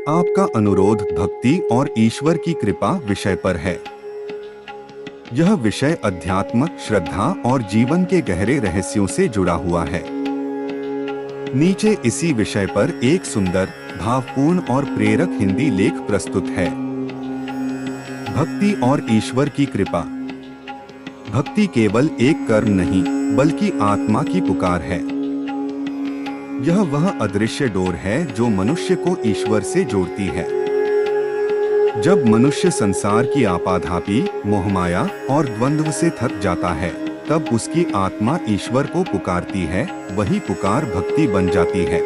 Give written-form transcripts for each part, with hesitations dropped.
आपका अनुरोध भक्ति और ईश्वर की कृपा विषय पर है। यह विषय अध्यात्म, श्रद्धा और जीवन के गहरे रहस्यों से जुड़ा हुआ है। नीचे इसी विषय पर एक सुंदर, भावपूर्ण और प्रेरक हिंदी लेख प्रस्तुत है। भक्ति और ईश्वर की कृपा। भक्ति केवल एक कर्म नहीं, बल्कि आत्मा की पुकार है। यह वह अदृश्य डोर है जो मनुष्य को ईश्वर से जोड़ती है। जब मनुष्य संसार की आपाधापी, मोहमाया और द्वंद्व से थक जाता है, तब उसकी आत्मा ईश्वर को पुकारती है। वही पुकार भक्ति बन जाती है।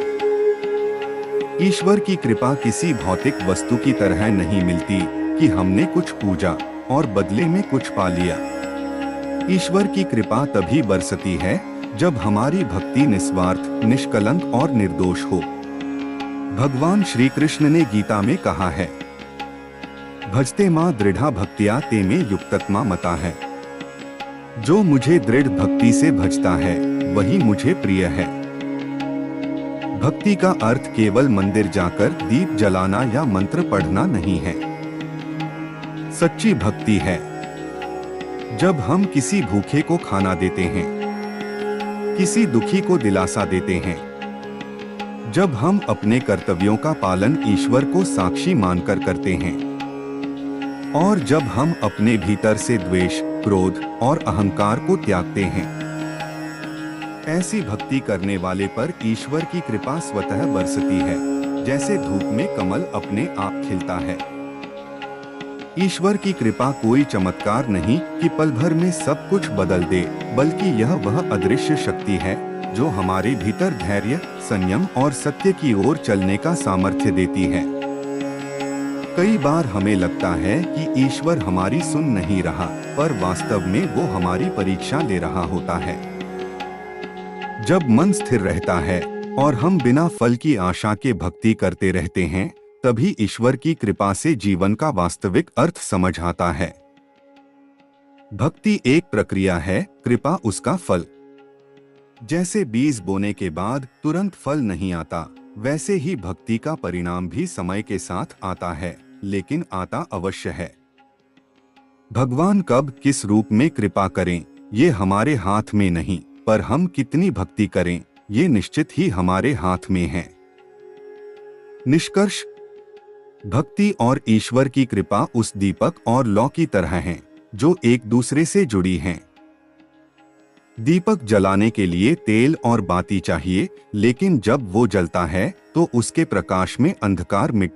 ईश्वर की कृपा किसी भौतिक वस्तु की तरह नहीं मिलती कि हमने कुछ पूजा और बदले में कुछ पा लिया। ईश्वर की कृपा तभी बरसती है जब हमारी भक्ति निस्वार्थ, निष्कलंक और निर्दोष हो। भगवान श्री कृष्ण ने गीता में कहा है, भजते मां दृढ़ा भक्तिया ते में युक्तत्मा मता है। जो मुझे दृढ़ भक्ति से भजता है, वही मुझे प्रिय है। भक्ति का अर्थ केवल मंदिर जाकर दीप जलाना या मंत्र पढ़ना नहीं है। सच्ची भक्ति है जब हम किसी भूखे को खाना देते हैं, किसी दुखी को दिलासा देते हैं, जब हम अपने कर्तव्यों का पालन ईश्वर को साक्षी मानकर करते हैं, और जब हम अपने भीतर से द्वेष, क्रोध और अहंकार को त्यागते हैं। ऐसी भक्ति करने वाले पर ईश्वर की कृपा स्वतः बरसती है, जैसे धूप में कमल अपने आप खिलता है। ईश्वर की कृपा कोई चमत्कार नहीं कि पल भर में सब कुछ बदल दे, बल्कि यह वह अदृश्य शक्ति है जो हमारे भीतर धैर्य, संयम और सत्य की ओर चलने का सामर्थ्य देती है। कई बार हमें लगता है कि ईश्वर हमारी सुन नहीं रहा, पर वास्तव में वो हमारी परीक्षा ले रहा होता है। जब मन स्थिर रहता है और हम बिना फल की आशा के भक्ति करते रहते हैं, तभी ईश्वर की कृपा से जीवन का वास्तविक अर्थ समझ आता है। भक्ति एक प्रक्रिया है, कृपा उसका फल। जैसे बीज बोने के बाद तुरंत फल नहीं आता, वैसे ही भक्ति का परिणाम भी समय के साथ आता है, लेकिन आता अवश्य है। भगवान कब किस रूप में कृपा करें, ये हमारे हाथ में नहीं, पर हम कितनी भक्ति करें, ये निश्चित ही हमारे हाथ में है। निष्कर्ष, भक्ति और ईश्वर की कृपा उस दीपक और लौ की तरह हैं, जो एक दूसरे से जुड़ी हैं। दीपक जलाने के लिए तेल और बाती चाहिए, लेकिन जब वो जलता है तो उसके प्रकाश में अंधकार मिट